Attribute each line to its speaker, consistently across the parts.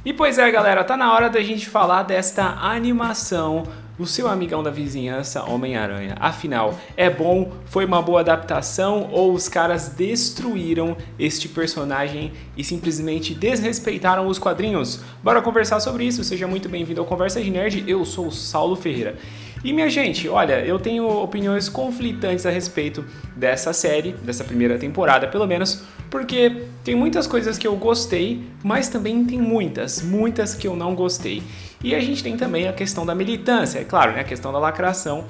Speaker 1: E pois é, galera, tá na hora da gente falar desta animação, o seu amigão da vizinhança, Homem-Aranha. Afinal, é bom? Foi uma boa adaptação ou os caras destruíram este personagem e simplesmente desrespeitaram os quadrinhos? Bora conversar sobre isso, seja muito bem-vindo ao Conversa de Nerd, eu sou o Saulo Ferreira. E minha gente, olha, eu tenho opiniões conflitantes a respeito dessa série, dessa primeira temporada pelo menos, porque tem muitas coisas que eu gostei, mas também tem muitas que eu não gostei. E a gente tem também a questão da militância, é claro, né, a questão da lacração,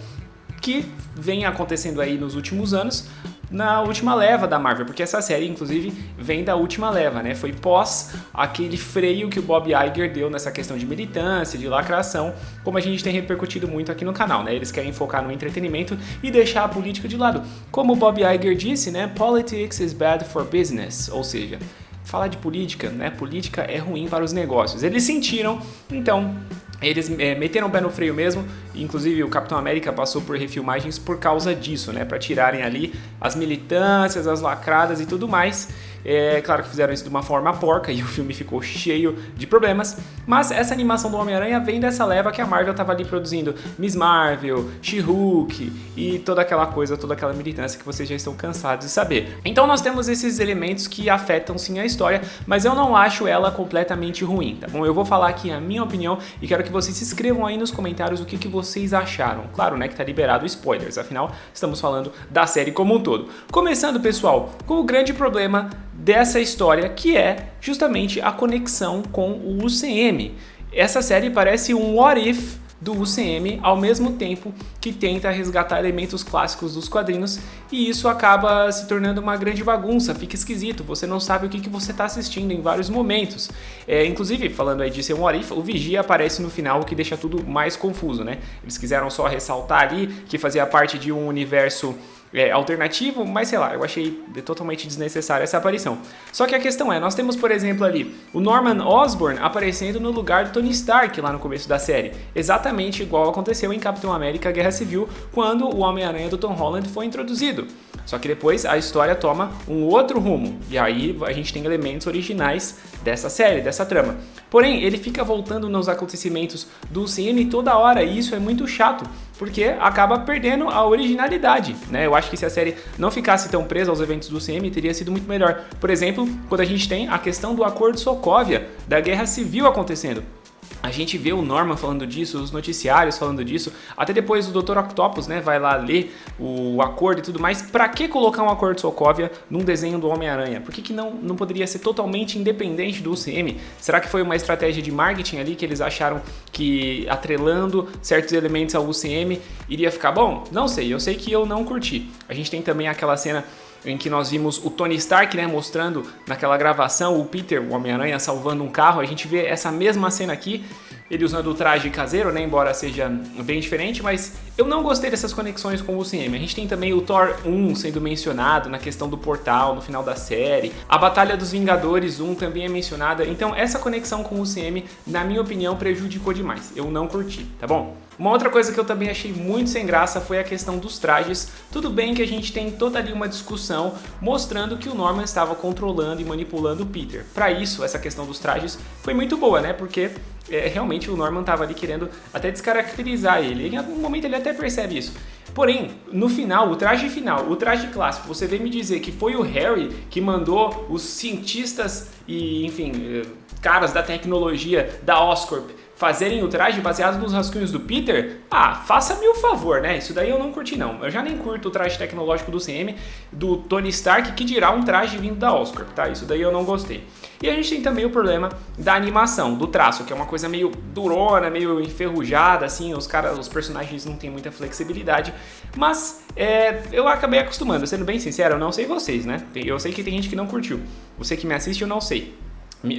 Speaker 1: que vem acontecendo aí nos últimos anos, na última leva da Marvel, porque essa série, inclusive, vem da última leva, né? Foi pós aquele freio que o Bob Iger deu nessa questão de militância, de lacração, como a gente tem repercutido muito aqui no canal, né? Eles querem focar no entretenimento e deixar a política de lado. Como o Bob Iger disse, né? Politics is bad for business, ou seja, falar de política, né? Política é ruim para os negócios. Eles sentiram, então eles meteram o pé no freio mesmo, inclusive o Capitão América passou por refilmagens por causa disso, né? Para tirarem ali as militâncias, as lacradas e tudo mais. É claro que fizeram isso de uma forma porca e o filme ficou cheio de problemas, mas essa animação do Homem-Aranha vem dessa leva que a Marvel estava ali produzindo Miss Marvel, She-Hulk e toda aquela coisa, toda aquela militância que vocês já estão cansados de saber. Então nós temos esses elementos que afetam sim a história, mas eu não acho ela completamente ruim, tá bom? Eu vou falar aqui a minha opinião e quero que vocês se escrevam aí nos comentários o que vocês acharam. Claro, né, que tá liberado spoilers, afinal estamos falando da série como um todo. Começando, pessoal, com o grande problema dessa história, que é justamente a conexão com o UCM. Essa série parece um what if do UCM, ao mesmo tempo que tenta resgatar elementos clássicos dos quadrinhos, e isso acaba se tornando uma grande bagunça, fica esquisito, você não sabe o que você está assistindo em vários momentos. Inclusive, falando aí de ser um what if, o Vigia aparece no final, o que deixa tudo mais confuso, né? Eles quiseram só ressaltar ali que fazia parte de um universo alternativo, mas sei lá, eu achei totalmente desnecessária essa aparição. Só que a questão é, nós temos, por exemplo, ali o Norman Osborn aparecendo no lugar do Tony Stark lá no começo da série, exatamente igual aconteceu em Capitão América Guerra Civil, quando o Homem-Aranha do Tom Holland foi introduzido. Só que depois a história toma um outro rumo, e aí a gente tem elementos originais dessa série, dessa trama. Porém, ele fica voltando nos acontecimentos do UCM toda hora, e isso é muito chato, porque acaba perdendo a originalidade, né? Eu acho que se a série não ficasse tão presa aos eventos do UCM, teria sido muito melhor. Por exemplo, quando a gente tem a questão do Acordo Sokovia, da Guerra Civil acontecendo. A gente vê o Norman falando disso, os noticiários falando disso, até depois o Dr. Octopus, né, vai lá ler o acordo e tudo mais. Pra que colocar um acordo de Sokovia num desenho do Homem-Aranha? Por que não poderia ser totalmente independente do UCM? Será que foi uma estratégia de marketing ali que eles acharam que atrelando certos elementos ao UCM iria ficar bom? Não sei, eu sei que eu não curti. A gente tem também aquela cena em que nós vimos o Tony Stark, né, mostrando naquela gravação o Peter, o Homem-Aranha, salvando um carro. A gente vê essa mesma cena aqui, ele usando o traje caseiro, né, embora seja bem diferente, mas eu não gostei dessas conexões com o UCM. A gente tem também o Thor 1 sendo mencionado na questão do portal no final da série. A Batalha dos Vingadores 1 também é mencionada. Então essa conexão com o UCM, na minha opinião, prejudicou demais. Eu não curti, tá bom? Uma outra coisa que eu também achei muito sem graça foi a questão dos trajes. Tudo bem que a gente tem toda ali uma discussão mostrando que o Norman estava controlando e manipulando o Peter. Para isso, essa questão dos trajes foi muito boa, né? Porque realmente o Norman estava ali querendo até descaracterizar ele. Em algum momento ele até percebe isso. Porém, no final, o traje clássico, você vem me dizer que foi o Harry que mandou os cientistas e, enfim, caras da tecnologia da Oscorp fazerem o traje baseado nos rascunhos do Peter? Ah, faça-me o favor, né? Isso daí eu não curti, não. Eu já nem curto o traje tecnológico do CM, do Tony Stark, que dirá um traje vindo da Oscorp, tá? Isso daí eu não gostei. E a gente tem também o problema da animação, do traço, que é uma coisa meio durona, meio enferrujada, assim, os personagens não têm muita flexibilidade, mas eu acabei acostumando, sendo bem sincero, eu não sei vocês, né? Eu sei que tem gente que não curtiu. Você que me assiste, eu não sei.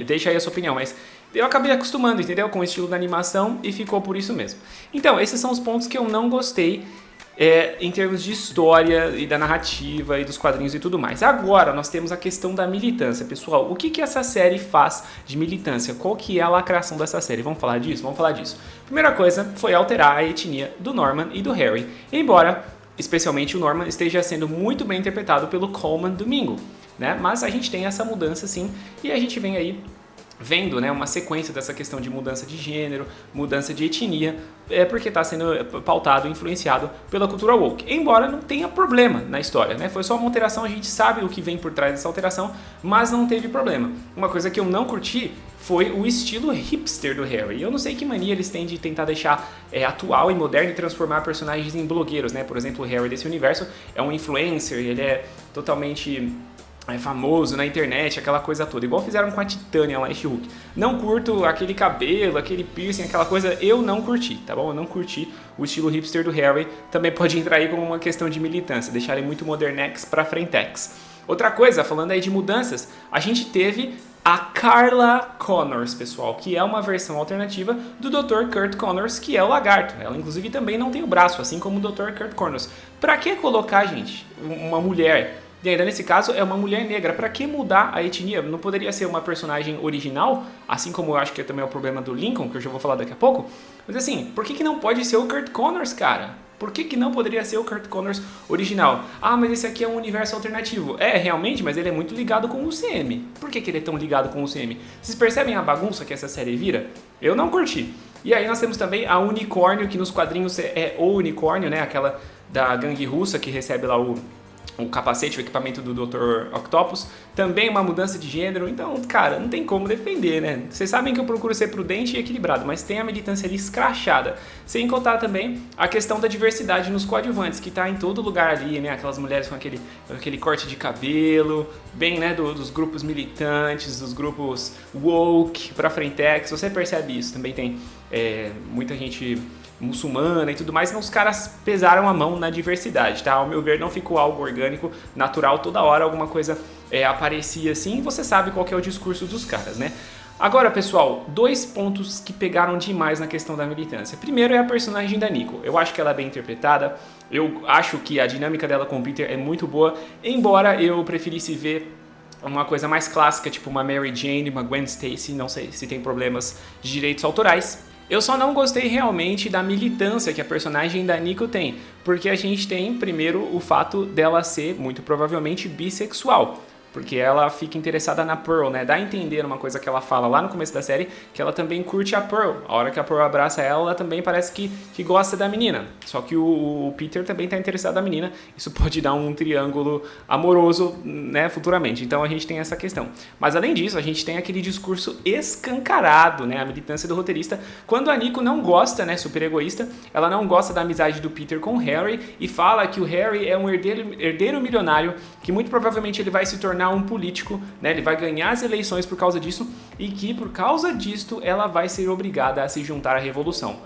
Speaker 1: Deixa aí a sua opinião, mas eu acabei acostumando, entendeu? Com o estilo da animação e ficou por isso mesmo. Então, esses são os pontos que eu não gostei em termos de história e da narrativa e dos quadrinhos e tudo mais. Agora, nós temos a questão da militância. Pessoal, o que essa série faz de militância? Qual que é a lacração dessa série? Vamos falar disso? Vamos falar disso. Primeira coisa foi alterar a etnia do Norman e do Harry. Embora, especialmente, o Norman esteja sendo muito bem interpretado pelo Coleman Domingo, né? Mas a gente tem essa mudança sim, e a gente vem aí vendo, né, uma sequência dessa questão de mudança de gênero, mudança de etnia, porque está sendo pautado, influenciado pela cultura woke. Embora não tenha problema na história, né? Foi só uma alteração, a gente sabe o que vem por trás dessa alteração, mas não teve problema. Uma coisa que eu não curti foi o estilo hipster do Harry. Eu não sei que mania eles têm de tentar deixar atual e moderno e transformar personagens em blogueiros, né? Por exemplo, o Harry desse universo é um influencer, ele é totalmente famoso na internet, aquela coisa toda. Igual fizeram com a Titânia lá em She-Hulk. Não curto aquele cabelo, aquele piercing, aquela coisa, eu não curti, tá bom? Eu não curti o estilo hipster do Harry. Também pode entrar aí como uma questão de militância, deixar ele muito modernex pra frentex. Outra coisa, falando aí de mudanças, a gente teve a Carla Connors, pessoal, que é uma versão alternativa do Dr. Kurt Connors, que é o Lagarto. Ela, inclusive, também não tem o braço, assim como o Dr. Kurt Connors. Pra que colocar, gente, uma mulher... E ainda nesse caso é uma mulher negra. Pra que mudar a etnia? Não poderia ser uma personagem original? Assim como eu acho que também é o problema do Lincoln, que eu já vou falar daqui a pouco. Mas assim, por que não pode ser o Kurt Connors, cara? Por que não poderia ser o Kurt Connors original? Ah, mas esse aqui é um universo alternativo. É, realmente, mas ele é muito ligado com o UCM. Por que ele é tão ligado com o UCM? Vocês percebem a bagunça que essa série vira? Eu não curti. E aí nós temos também a Unicórnio, que nos quadrinhos é o Unicórnio, né? Aquela da gangue russa que recebe lá o capacete, o equipamento do Dr. Octopus, também uma mudança de gênero, então, cara, não tem como defender, né? Vocês sabem que eu procuro ser prudente e equilibrado, mas tem a militância ali escrachada, sem contar também a questão da diversidade nos coadjuvantes, que tá em todo lugar ali, né? Aquelas mulheres com aquele corte de cabelo, bem, né, dos grupos militantes, dos grupos woke pra frentex, você percebe isso, também tem muita gente muçulmana e tudo mais, então os caras pesaram a mão na diversidade, tá? Ao meu ver, não ficou algo orgânico, natural, toda hora alguma coisa aparecia assim, e você sabe qual que é o discurso dos caras, né? Agora, pessoal, 2 pontos que pegaram demais na questão da militância. Primeiro é a personagem da Nico. Eu acho que ela é bem interpretada, eu acho que a dinâmica dela com o Peter é muito boa, embora eu preferisse ver uma coisa mais clássica, tipo uma Mary Jane, uma Gwen Stacy, não sei se tem problemas de direitos autorais. Eu só não gostei realmente da militância que a personagem da Nico tem, porque a gente tem, primeiro, o fato dela ser, muito provavelmente, bissexual. Porque ela fica interessada na Pearl, né? Dá a entender uma coisa que ela fala lá no começo da série, que ela também curte a Pearl. A hora que a Pearl abraça ela, ela também parece que gosta da menina. Só que o Peter também tá interessado na menina. Isso pode dar um triângulo amoroso, né, futuramente. Então a gente tem essa questão. Mas além disso, a gente tem aquele discurso escancarado, né? A militância do roteirista. Quando a Nico não gosta, né, super egoísta, ela não gosta da amizade do Peter com o Harry e fala que o Harry é um herdeiro milionário, que muito provavelmente ele vai se tornar um político, né? Ele vai ganhar as eleições por causa disso e que por causa disto ela vai ser obrigada a se juntar à revolução.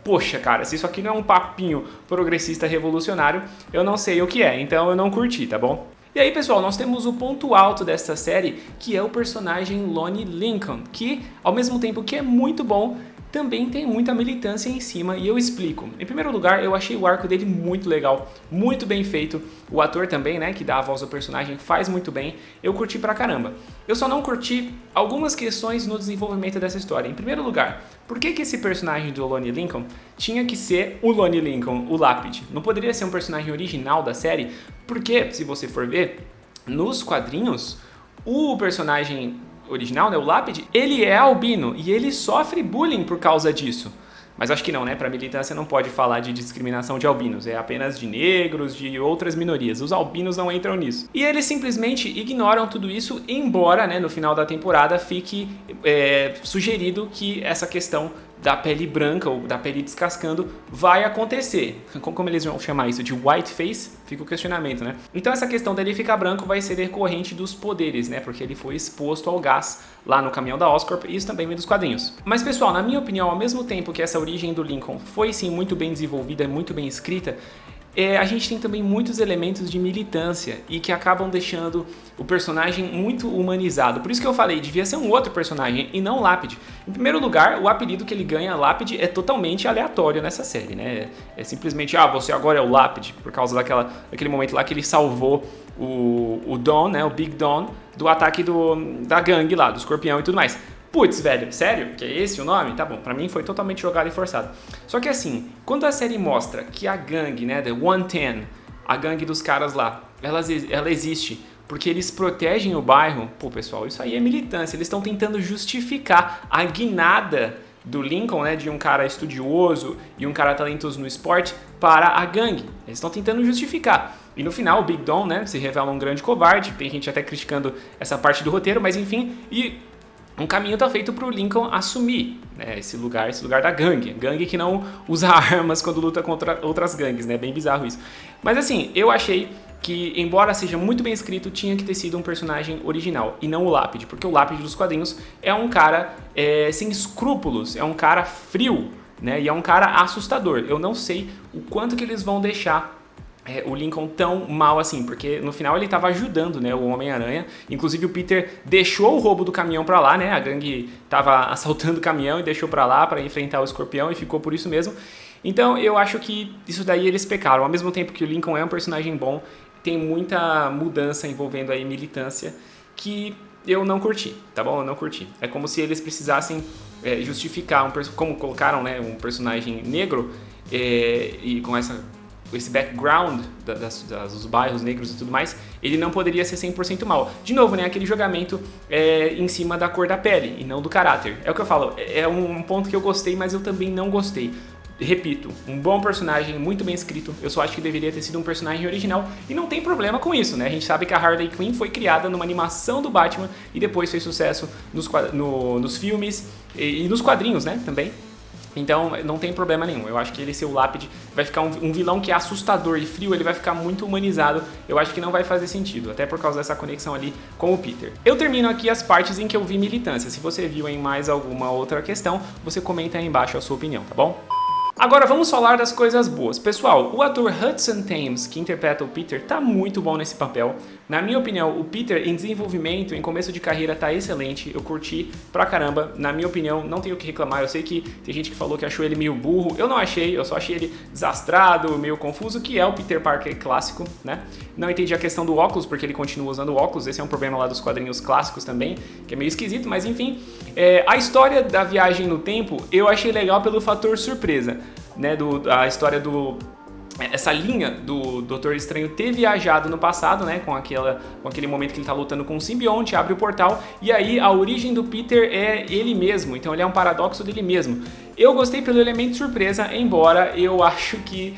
Speaker 1: Poxa, cara, se isso aqui não é um papinho progressista revolucionário, eu não sei o que é, então eu não curti, tá bom? E aí, pessoal, nós temos o ponto alto desta série, que é o personagem Lonnie Lincoln, que, ao mesmo tempo que é muito bom, também tem muita militância em cima, e eu explico. Em primeiro lugar, eu achei o arco dele muito legal, muito bem feito. O ator também, né, que dá a voz ao personagem, faz muito bem. Eu curti pra caramba. Eu só não curti algumas questões no desenvolvimento dessa história. Em primeiro lugar, por que esse personagem do Lonnie Lincoln tinha que ser o Lonnie Lincoln, o Lápide? Não poderia ser um personagem original da série? Porque, se você for ver, nos quadrinhos, o personagem original, né, o Lápide, ele é albino e ele sofre bullying por causa disso. Mas acho que não, né? Pra militância não pode falar de discriminação de albinos, é apenas de negros, de outras minorias. Os albinos não entram nisso. E eles simplesmente ignoram tudo isso, embora, né, no final da temporada fique sugerido que essa questão da pele branca ou da pele descascando vai acontecer. Como eles vão chamar isso? De whiteface? Fica o questionamento, né? Então essa questão dele ficar branco vai ser decorrente dos poderes, né? Porque ele foi exposto ao gás lá no caminhão da Oscorp, e isso também vem dos quadrinhos. Mas pessoal, na minha opinião, ao mesmo tempo que essa origem do Lincoln foi sim muito bem desenvolvida, muito bem escrita, a gente tem também muitos elementos de militância e que acabam deixando o personagem muito humanizado. Por isso que eu falei, devia ser um outro personagem e não Lápide. Em primeiro lugar, o apelido que ele ganha, Lápide, é totalmente aleatório nessa série, né? É simplesmente, você agora é o Lápide, por causa daquele momento lá que ele salvou o Don, né, o Big Don, do ataque da gangue lá, do escorpião e tudo mais. Putz, velho, sério? Que é esse o nome? Tá bom, pra mim foi totalmente jogado e forçado. Só que assim, quando a série mostra que a gangue, né, The 110, a gangue dos caras lá, ela existe porque eles protegem o bairro. Pô, pessoal, isso aí é militância. Eles estão tentando justificar a guinada do Lincoln, né, de um cara estudioso e um cara talentoso no esporte para a gangue. Eles estão tentando justificar. E no final, o Big Dom, né, se revela um grande covarde. Tem gente até criticando essa parte do roteiro, mas enfim, e um caminho tá feito pro Lincoln assumir, né, esse lugar da gangue que não usa armas quando luta contra outras gangues, né, bem bizarro isso. Mas assim, eu achei que, embora seja muito bem escrito, tinha que ter sido um personagem original e não o Lápide, porque o Lápide dos quadrinhos é um cara sem escrúpulos, é um cara frio, né, e é um cara assustador. Eu não sei o quanto que eles vão deixar o Lincoln tão mal assim, porque no final ele estava ajudando, né, o Homem-Aranha. Inclusive o Peter deixou o roubo do caminhão pra lá, né, a gangue estava assaltando o caminhão e deixou pra lá para enfrentar o Escorpião e ficou por isso mesmo. Então eu acho que isso daí eles pecaram. Ao mesmo tempo que o Lincoln é um personagem bom, tem muita mudança envolvendo aí militância que eu não curti, tá bom? Eu não curti. É como se eles precisassem justificar, como colocaram, né, um personagem negro e com esse background dos bairros negros e tudo mais, ele não poderia ser 100% mal. De novo, né, aquele jogamento em cima da cor da pele e não do caráter. É o que eu falo, é um ponto que eu gostei, mas eu também não gostei. Repito, um bom personagem, muito bem escrito. Eu só acho que deveria ter sido um personagem original e não tem problema com isso, né? A gente sabe que a Harley Quinn foi criada numa animação do Batman e depois fez sucesso nos filmes e nos quadrinhos, né, também. Então não tem problema nenhum. Eu acho que ele ser o Lápide vai ficar um vilão que é assustador e frio, ele vai ficar muito humanizado. Eu acho que não vai fazer sentido, até por causa dessa conexão ali com o Peter. Eu termino aqui as partes em que eu vi militância. Se você viu em mais alguma outra questão, você comenta aí embaixo a sua opinião, tá bom? Agora vamos falar das coisas boas. Pessoal, o ator Hudson Thames, que interpreta o Peter, tá muito bom nesse papel. Na minha opinião, o Peter em desenvolvimento, em começo de carreira, tá excelente. Eu curti pra caramba. Na minha opinião, não tenho o que reclamar. Eu sei que tem gente que falou que achou ele meio burro. Eu não achei, eu só achei ele desastrado, meio confuso, que é o Peter Parker clássico, né? Não entendi a questão do óculos, porque ele continua usando óculos. Esse é um problema lá dos quadrinhos clássicos também, que é meio esquisito, mas enfim. A história da viagem no tempo, eu achei legal pelo fator surpresa. Né, a história essa linha do Doutor Estranho ter viajado no passado, né, com aquele momento que ele tá lutando com o simbionte, abre o portal, e aí a origem do Peter é ele mesmo, então ele é um paradoxo dele mesmo. Eu gostei pelo elemento surpresa, embora eu acho que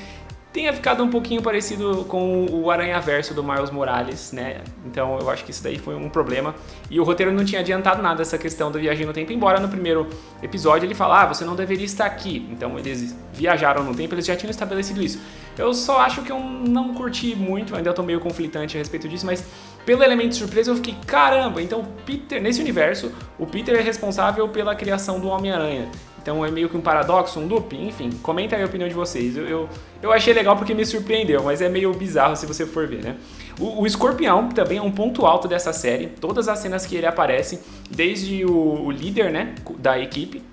Speaker 1: tenha ficado um pouquinho parecido com o Aranhaverso do Miles Morales, né? Então eu acho que isso daí foi um problema. E o roteiro não tinha adiantado nada essa questão da viagem no tempo, embora no primeiro episódio ele fala, você não deveria estar aqui. Então eles viajaram no tempo, eles já tinham estabelecido isso. Eu só acho que eu não curti muito, ainda tô meio conflitante a respeito disso, mas pelo elemento de surpresa eu fiquei, caramba, então Peter, nesse universo, o Peter é responsável pela criação do Homem-Aranha. Então é meio que um paradoxo, um loop, enfim, comenta aí a opinião de vocês. Eu achei legal porque me surpreendeu, mas é meio bizarro se você for ver, né? O Escorpião também é um ponto alto dessa série. Todas as cenas que ele aparece, desde o líder, né, da equipe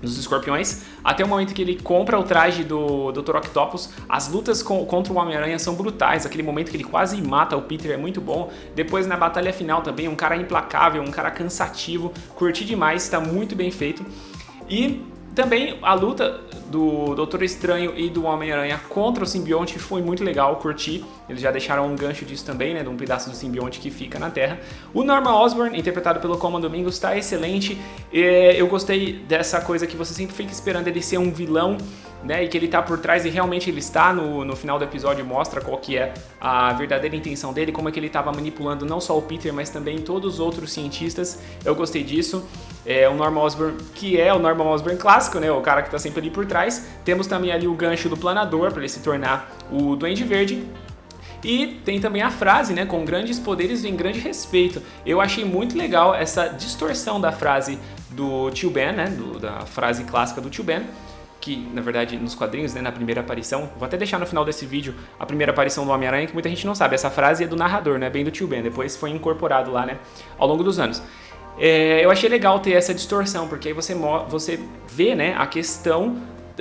Speaker 1: dos Escorpiões, até o momento que ele compra o traje do Dr. Octopus, as lutas contra o Homem-Aranha são brutais. Aquele momento que ele quase mata o Peter é muito bom. Depois na batalha final também, um cara implacável, um cara cansativo, curti demais, tá muito bem feito. E também a luta do Doutor Estranho e do Homem-Aranha contra o simbionte foi muito legal, curti. Eles já deixaram um gancho disso também, né, de um pedaço do simbionte que fica na Terra. O Norman Osborn, interpretado pelo Colman Domingo, está excelente. Eu gostei dessa coisa que você sempre fica esperando ele ser um vilão, né, e que ele tá por trás, e realmente ele está. No final do episódio mostra qual que é a verdadeira intenção dele, como é que ele estava manipulando não só o Peter, mas também todos os outros cientistas. Eu gostei disso. O Norman Osborn, que é o Norman Osborn clássico, né, o cara que está sempre ali por trás. Temos também ali o gancho do planador para ele se tornar o Duende Verde. E tem também a frase, né, com grandes poderes vem grande respeito. Eu achei muito legal essa distorção da frase do Tio Ben, né, da frase clássica do Tio Ben, que na verdade nos quadrinhos, né, na primeira aparição, vou até deixar no final desse vídeo a primeira aparição do Homem-Aranha, que muita gente não sabe, essa frase é do narrador, né, bem do Tio Ben, depois foi incorporado lá, né, ao longo dos anos. Eu achei legal ter essa distorção, porque aí você vê, né, a questão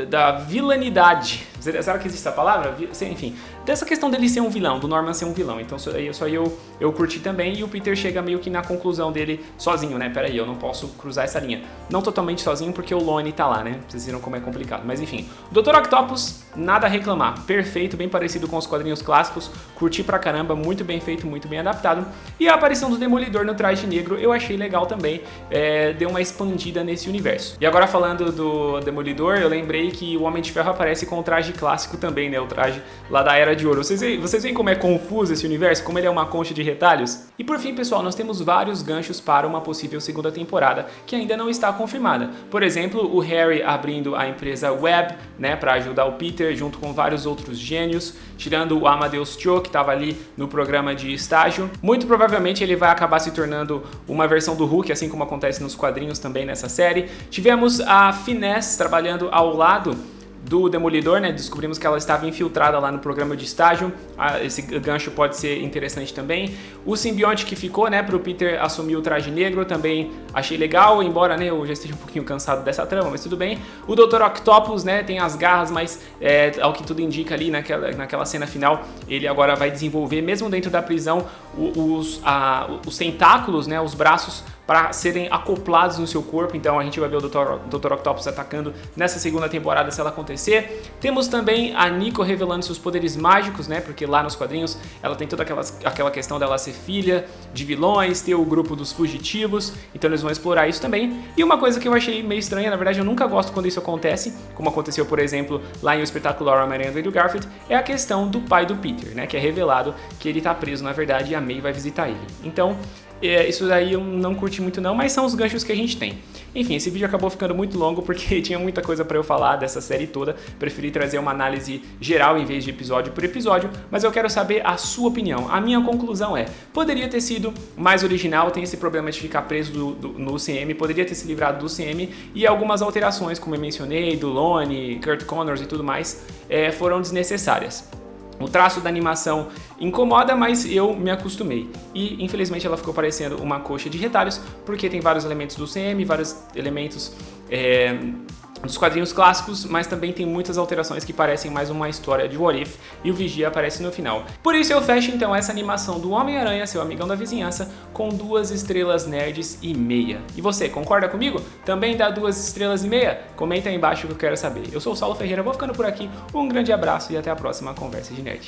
Speaker 1: da vilanidade, Será que existe essa palavra? Enfim, dessa questão dele ser um vilão, do Norman ser um vilão. Então só eu curti também, e o Peter chega meio que na conclusão dele sozinho, né? Peraí, eu não posso cruzar essa linha. Não totalmente sozinho, porque o Lonnie tá lá, né? Vocês viram como é complicado. Mas enfim, o Dr. Octopus, nada a reclamar. Perfeito, bem parecido com os quadrinhos clássicos. Curti pra caramba, muito bem feito, muito bem adaptado. E a aparição do Demolidor no traje negro eu achei legal também. Deu uma expandida nesse universo. E agora falando do Demolidor, eu lembrei que o Homem de Ferro aparece com o traje clássico também, né? O traje lá da Era de Ouro. Vocês veem como é confuso esse universo? Como ele é uma concha de retalhos? E por fim, pessoal, nós temos vários ganchos para uma possível segunda temporada que ainda não está confirmada. Por exemplo, o Harry abrindo a empresa Web, né, para ajudar o Peter junto com vários outros gênios, tirando o Amadeus Cho, que estava ali no programa de estágio. Muito provavelmente ele vai acabar se tornando uma versão do Hulk, assim como acontece nos quadrinhos também nessa série. Tivemos a Finesse trabalhando ao lado do Demolidor, né? Descobrimos que ela estava infiltrada lá no programa de estágio. Esse gancho pode ser interessante também. O simbionte que ficou, né, pro Peter assumir o traje negro, também achei legal, embora, né, eu já esteja um pouquinho cansado dessa trama, mas tudo bem. O Dr. Octopus, né, tem as garras, mas ao que tudo indica ali naquela cena final, ele agora vai desenvolver, mesmo dentro da prisão, os tentáculos, né, os braços, para serem acoplados no seu corpo. Então a gente vai ver o Dr. Octopus atacando nessa segunda temporada, se ela acontecer. Temos também a Nico revelando seus poderes mágicos, né? Porque lá nos quadrinhos ela tem toda aquela questão dela ser filha de vilões, ter o grupo dos fugitivos, então eles vão explorar isso também. E uma coisa que eu achei meio estranha, na verdade eu nunca gosto quando isso acontece, como aconteceu, por exemplo, lá em O Espetacular Homem-Aranha do Andrew Garfield, é a questão do pai do Peter, né? Que é revelado que ele tá preso, na verdade, e a May vai visitar ele. Então, isso daí eu não curti muito não, mas são os ganchos que a gente tem. Enfim, esse vídeo acabou ficando muito longo porque tinha muita coisa pra eu falar dessa série toda. Preferi trazer uma análise geral em vez de episódio por episódio, mas eu quero saber a sua opinião. A minha conclusão é, poderia ter sido mais original, tem esse problema de ficar preso no UCM, poderia ter se livrado do UCM, e algumas alterações, como eu mencionei, do Lonnie, Kurt Connors e tudo mais, foram desnecessárias. O traço da animação incomoda, mas eu me acostumei. E, infelizmente, ela ficou parecendo uma coxa de retalhos, porque tem vários elementos do CM, vários elementos dos quadrinhos clássicos, mas também tem muitas alterações que parecem mais uma história de What If, e o Vigia aparece no final. Por isso eu fecho, então, essa animação do Homem-Aranha, seu amigão da vizinhança, com 2 estrelas nerds e meia. E você, concorda comigo? Também dá 2 estrelas e meia? Comenta aí embaixo que eu quero saber. Eu sou o Saulo Ferreira, vou ficando por aqui, um grande abraço e até a próxima Conversa de Nerd.